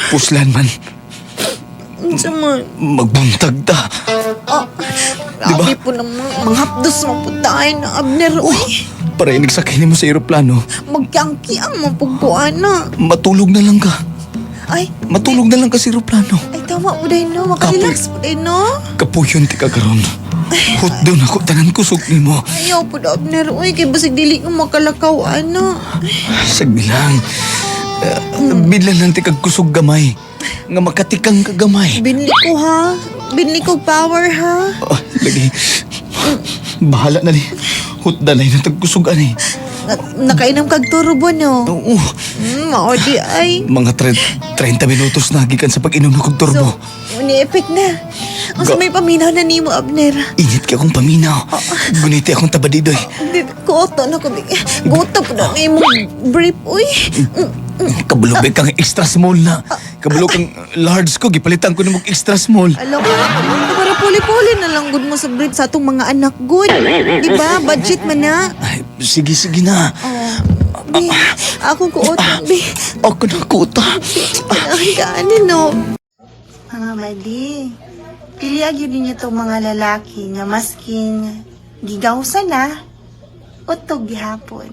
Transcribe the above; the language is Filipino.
Puslan man. Unsa man? Magbuntag ta. Grabe po naman. Manghapdos maputahin na Abner. Uy, Para inigsakay mo sa eroplano, magkiang-kiang mapugkuan na. matulog na lang ka. Ay, Matulog na lang ka sa eroplano. ay tama po dahil no. Makarelax po dahil no. Kapuyon ti kagaron. Hot doon ako, tanan kusog ni mo. Ayaw po na Abner. Uy, kay basig dili ko makalakaw ana. Sagdi lang. Bidlan lang ti kagkusog gamay. Nga makatikang kagamay. Binli ko ha. Binli ko power ha. Lagi. Bahala na ni. Hot dalay na tagkusog ani. Nakainam kag turbo no. Oo. Maodi ay. Mga 30 minutos na gikan sa pag-inom ng kog turbo. So, ni-effect na. Ang sa may paminaw na ni mo, Abner. Init ka akong paminaw. Guniti akong tabadidoy. Kuoto na ko. Guto po na mo brief, uy. Kabulog kang extra small na. Kabulog kang large ko. Gipalitan ko na mong extra small. Alam mo, para puli-puli na lang good mo sa brief sa atong mga anak good. Di ba? Budget man na. Ay, sige na. Bi, ako kuoto, bi. Ako na kuta. Kailangan no. Mga badi, piliag yun ninyo itong mga lalaki nga masking gigawsan na o to gihapon.